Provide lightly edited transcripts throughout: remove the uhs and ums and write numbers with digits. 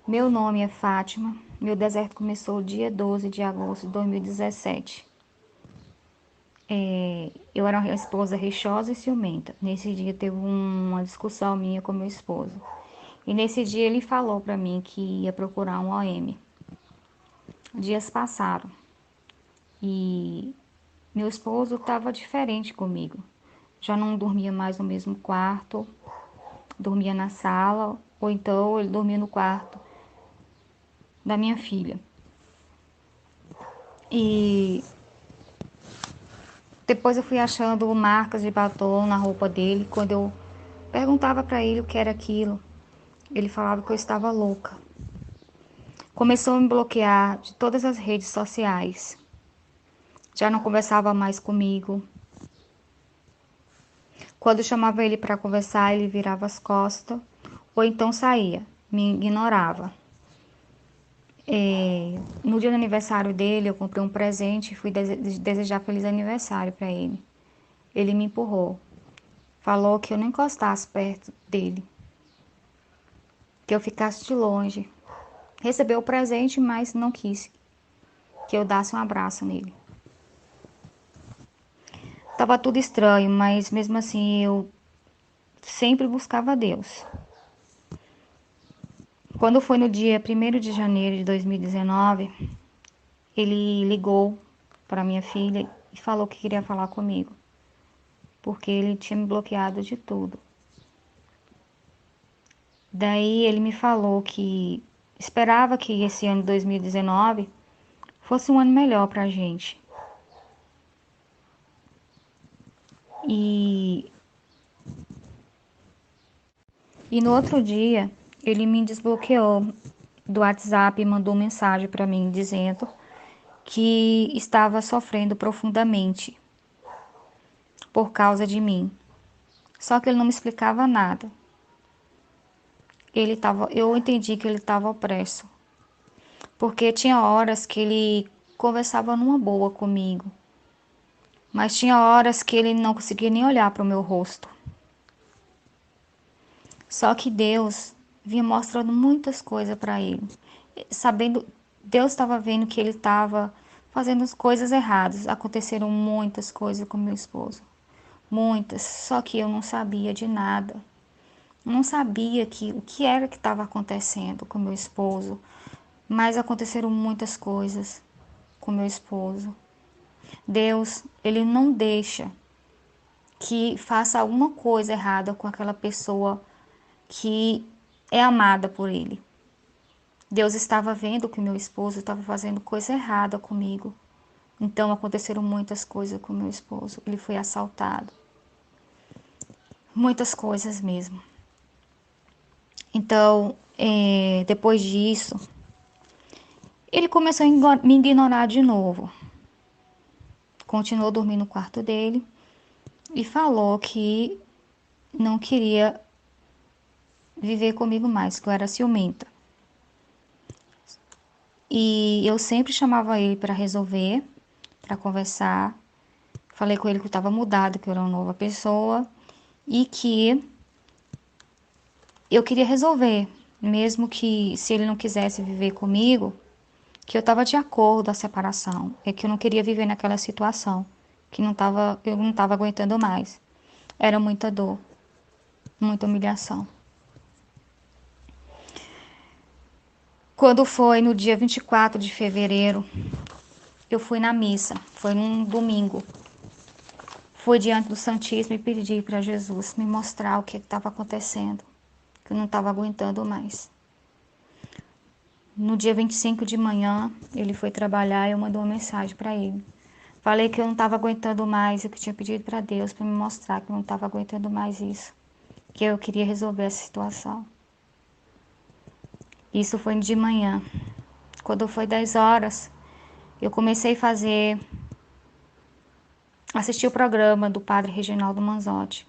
Meu nome é Fátima. Meu deserto começou dia 12 de agosto de 2017. Eu era uma esposa rixosa e ciumenta. Nesse dia teve uma discussão minha com meu esposo. E nesse dia ele falou para mim que ia procurar um OM. Dias passaram e meu esposo estava diferente comigo. Já não dormia mais no mesmo quarto, dormia na sala, ou então ele dormia no quarto da minha filha. E depois eu fui achando marcas de batom na roupa dele. Quando eu perguntava para ele o que era aquilo, ele falava que eu estava louca. Começou a me bloquear de todas as redes sociais. Já não conversava mais comigo. Quando eu chamava ele para conversar, ele virava as costas ou então saía, me ignorava. No dia do aniversário dele, eu comprei um presente e fui desejar feliz aniversário para ele. Ele me empurrou, falou que eu não encostasse perto dele, que eu ficasse de longe. Recebeu o presente, mas não quis que eu desse um abraço nele. Tava tudo estranho, mas mesmo assim eu sempre buscava Deus. Quando foi no dia 1º de janeiro de 2019, ele ligou para minha filha e falou que queria falar comigo, porque ele tinha me bloqueado de tudo. Daí ele me falou que esperava que esse ano de 2019 fosse um ano melhor pra gente. E, e no outro dia ele me desbloqueou do WhatsApp e mandou mensagem para mim dizendo que estava sofrendo profundamente por causa de mim. Só que ele não me explicava nada. Eu entendi que ele estava opresso, porque tinha horas que ele conversava numa boa comigo, mas tinha horas que ele não conseguia nem olhar para o meu rosto. Só que Deus vinha mostrando muitas coisas para ele, sabendo, Deus estava vendo que ele estava fazendo as coisas erradas. Aconteceram muitas coisas com meu esposo, muitas, só que eu não sabia de nada. Não sabia o que era que estava acontecendo com meu esposo, mas aconteceram muitas coisas com meu esposo. Deus, ele não deixa que faça alguma coisa errada com aquela pessoa que é amada por ele. Deus estava vendo que meu esposo estava fazendo coisa errada comigo. Então aconteceram muitas coisas com meu esposo. Ele foi assaltado. Muitas coisas mesmo. Então, depois disso, ele começou a me ignorar de novo. Continuou dormindo no quarto dele e falou que não queria viver comigo mais, que eu era ciumenta. E eu sempre chamava ele para resolver, para conversar. Falei com ele que eu estava mudada, que eu era uma nova pessoa e que eu queria resolver, mesmo que se ele não quisesse viver comigo, que eu estava de acordo a separação, é que eu não queria viver naquela situação, que eu não estava aguentando mais. Era muita dor, muita humilhação. Quando foi no dia 24 de fevereiro, eu fui na missa, foi num domingo. Fui diante do Santíssimo e pedi para Jesus me mostrar o que estava acontecendo, que eu não estava aguentando mais. No dia 25 de manhã, ele foi trabalhar e eu mandei uma mensagem para ele. Falei que eu não estava aguentando mais, eu que tinha pedido para Deus para me mostrar que eu não estava aguentando mais isso, que eu queria resolver essa situação. Isso foi de manhã. Quando foi 10 horas, eu comecei a assistir o programa do padre Reginaldo Manzotti.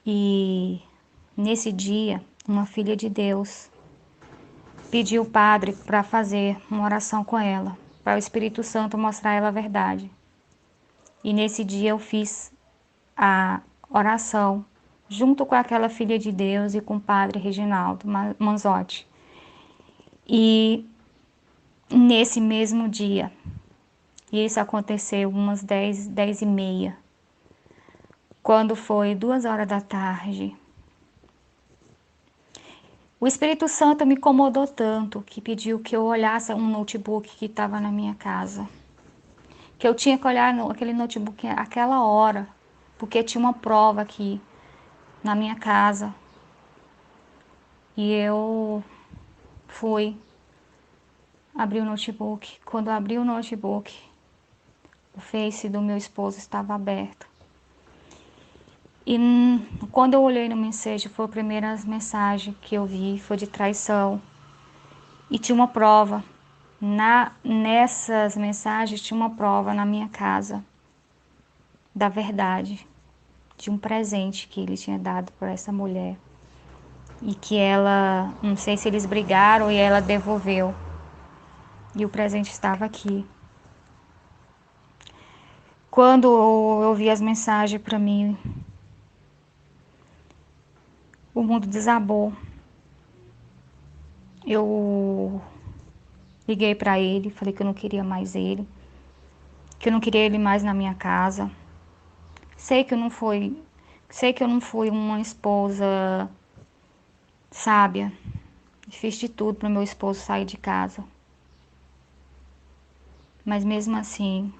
E nesse dia, uma filha de Deus pediu o padre para fazer uma oração com ela, para o Espírito Santo mostrar a ela a verdade. E nesse dia eu fiz a oração junto com aquela filha de Deus e com o padre Reginaldo Manzotti. E nesse mesmo dia, isso aconteceu umas 10h30, quando foi 2 horas da tarde, o Espírito Santo me incomodou tanto que pediu que eu olhasse um notebook que estava na minha casa. Que eu tinha que olhar aquele notebook àquela hora, porque tinha uma prova aqui na minha casa. E eu fui abrir o notebook. Quando eu abri o notebook, o Face do meu esposo estava aberto. E quando eu olhei no mensagem, foi a primeira mensagem que eu vi, foi de traição. E tinha uma prova. Nessas mensagens tinha uma prova na minha casa da verdade, de um presente que ele tinha dado para essa mulher. E que ela, não sei se eles brigaram e ela devolveu. E o presente estava aqui. Quando eu vi as mensagens para mim, o mundo desabou. Eu liguei para ele, falei que eu não queria mais ele, que eu não queria ele mais na minha casa. Sei que eu não fui uma esposa sábia. Fiz de tudo para meu esposo sair de casa. Mas mesmo assim,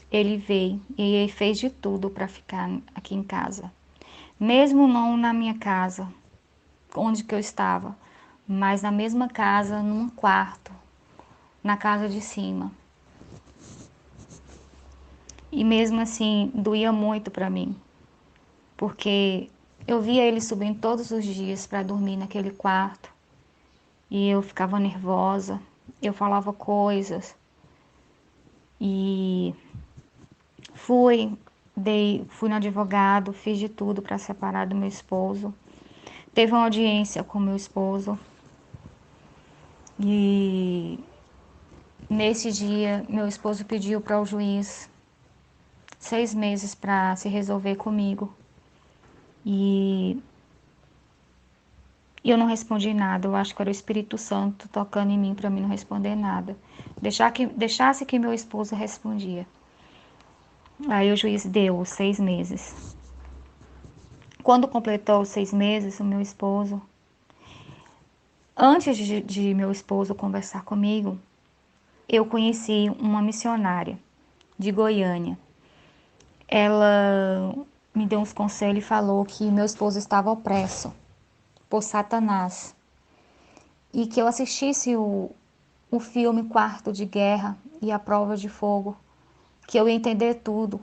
ele veio e ele fez de tudo para ficar aqui em casa. Mesmo não na minha casa, onde que eu estava, mas na mesma casa, num quarto, na casa de cima. E mesmo assim, doía muito para mim, porque eu via ele subindo todos os dias para dormir naquele quarto e eu ficava nervosa, eu falava coisas e fui no advogado, fiz de tudo para separar do meu esposo. Teve uma audiência com meu esposo e nesse dia meu esposo pediu para o juiz 6 meses para se resolver comigo. E eu não respondi nada. Eu acho que era o Espírito Santo tocando em mim para mim não responder nada. Deixasse que meu esposo respondia. Aí o juiz deu os 6 meses. Quando completou os 6 meses, o meu esposo, antes de meu esposo conversar comigo, eu conheci uma missionária de Goiânia. Ela me deu uns conselhos e falou que meu esposo estava opresso por Satanás e que eu assistisse o filme Quarto de Guerra e a Prova de Fogo, que eu ia entender tudo.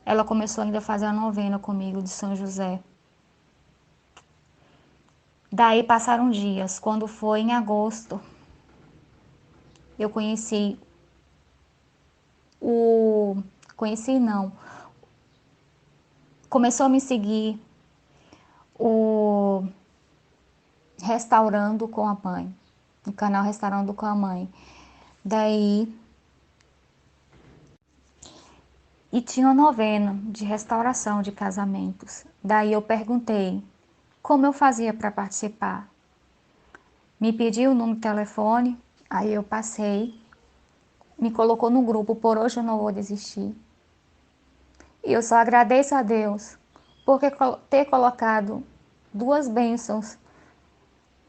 Ela começou ainda a fazer a novena comigo de São José. Daí passaram dias. Quando foi em agosto, eu conheci o... Conheci não. Começou a me seguir o Restaurando com a Mãe. O canal Restaurando com a Mãe. Daí... E tinha uma novena de restauração de casamentos. Daí eu perguntei como eu fazia para participar. Me pediu o número de telefone, aí eu passei, me colocou no grupo, por hoje eu não vou desistir. E eu só agradeço a Deus por ter colocado duas bênçãos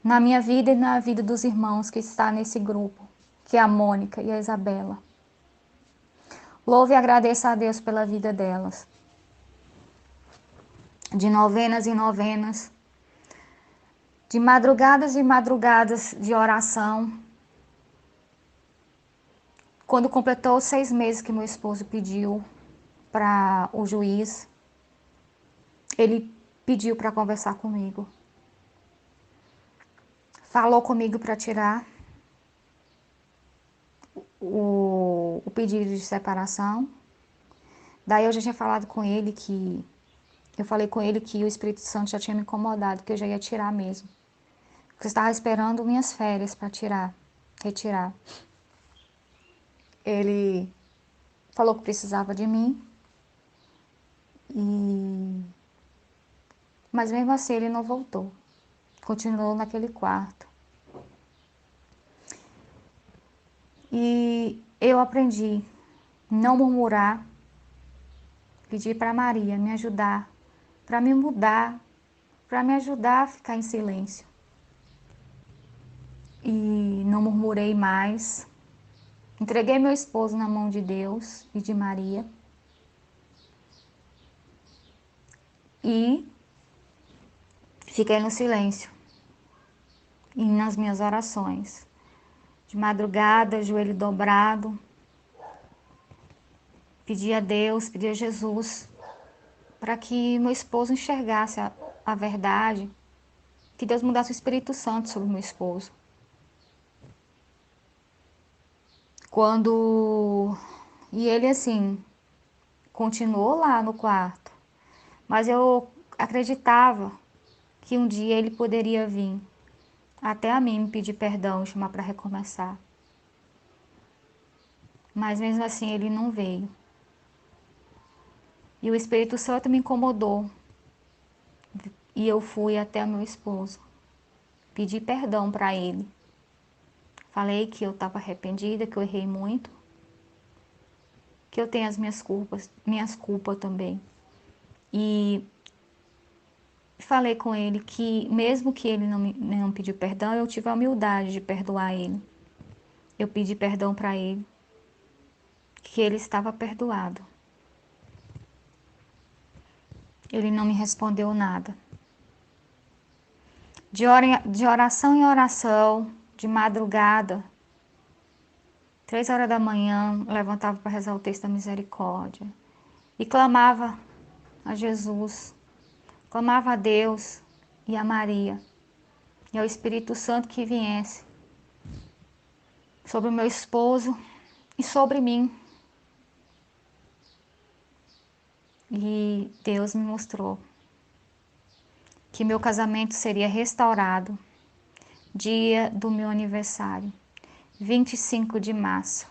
na minha vida e na vida dos irmãos que está nesse grupo, que é a Mônica e a Isabela. Louve e agradeça a Deus pela vida delas. De novenas em novenas, de madrugadas e madrugadas de oração. Quando completou os 6 meses que meu esposo pediu para o juiz, ele pediu para conversar comigo. Falou comigo para tirar o pedido de separação. Daí eu já tinha falado com ele que... Eu falei com ele que o Espírito Santo já tinha me incomodado, que eu já ia tirar mesmo. Eu estava esperando minhas férias para retirar. Ele falou que precisava de mim e Mas mesmo assim ele não voltou. Continuou naquele quarto. E eu aprendi não murmurar, pedir para Maria me ajudar, para me mudar, para me ajudar a ficar em silêncio. E não murmurei mais. Entreguei meu esposo na mão de Deus e de Maria. E fiquei no silêncio e nas minhas orações. De madrugada, joelho dobrado, pedi a Deus, pedi a Jesus para que meu esposo enxergasse a verdade, que Deus mudasse o Espírito Santo sobre meu esposo. E ele assim, continuou lá no quarto, mas eu acreditava que um dia ele poderia vir até a mim me pedir perdão e chamar para recomeçar. Mas mesmo assim ele não veio. E o Espírito Santo me incomodou. E eu fui até o meu esposo, pedi perdão para ele. Falei que eu estava arrependida, que eu errei muito, que eu tenho as minhas culpas também. E falei com ele que mesmo que ele não pediu perdão, eu tive a humildade de perdoar ele. Eu pedi perdão para ele, que ele estava perdoado. Ele não me respondeu nada. De oração em oração, de madrugada, 3 horas da manhã, levantava para rezar o texto da misericórdia. E clamava a Jesus, clamava a Deus e a Maria e ao Espírito Santo que viesse sobre o meu esposo e sobre mim. E Deus me mostrou que meu casamento seria restaurado dia do meu aniversário, 25 de março.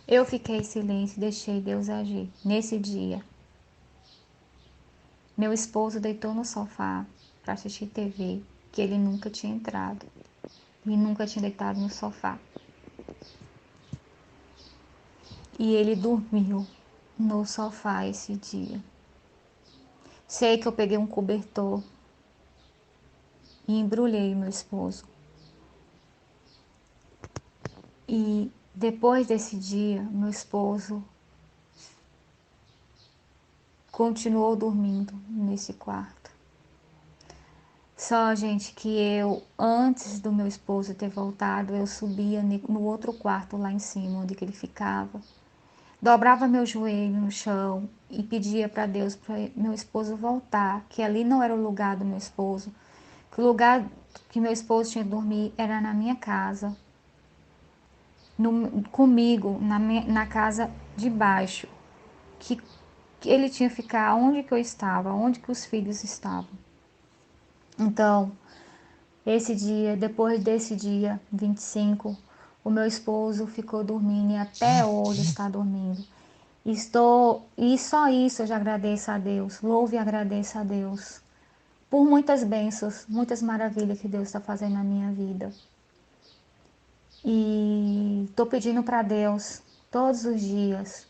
Eu fiquei em silêncio e deixei Deus agir. Nesse dia, meu esposo deitou no sofá para assistir TV, que ele nunca tinha entrado e nunca tinha deitado no sofá. E ele dormiu no sofá esse dia. Sei que eu peguei um cobertor e embrulhei meu esposo. E depois desse dia, meu esposo continuou dormindo nesse quarto. Só, gente, que antes do meu esposo ter voltado, eu subia no outro quarto lá em cima, onde que ele ficava. Dobrava meu joelho no chão e pedia para Deus para meu esposo voltar, que ali não era o lugar do meu esposo, que o lugar que meu esposo tinha que dormir era na minha casa, comigo, na casa de baixo, que ele tinha que ficar onde que eu estava, onde que os filhos estavam. Então, depois desse dia 25, o meu esposo ficou dormindo e até hoje está dormindo. E só isso eu já agradeço a Deus, louvo e agradeço a Deus por muitas bênçãos, muitas maravilhas que Deus está fazendo na minha vida. E estou pedindo para Deus todos os dias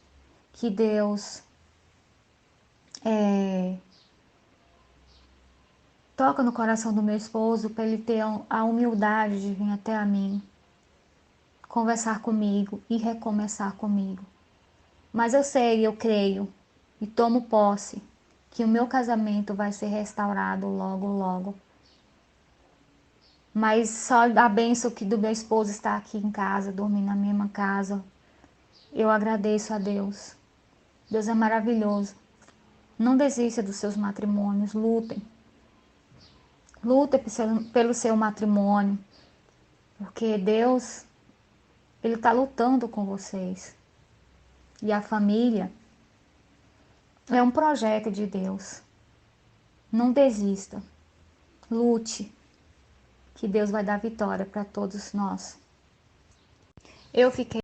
que Deus toca no coração do meu esposo para ele ter a humildade de vir até a mim, conversar comigo e recomeçar comigo. Mas eu sei, eu creio e tomo posse que o meu casamento vai ser restaurado logo, logo. Mas só a bênção que do meu esposo estar aqui em casa, dormir na mesma casa, eu agradeço a Deus. Deus é maravilhoso. Não desista dos seus matrimônios, lutem. Lutem pelo seu matrimônio, porque Deus, Ele está lutando com vocês. E a família é um projeto de Deus. Não desista. Lute, que Deus vai dar vitória para todos nós. Eu fiquei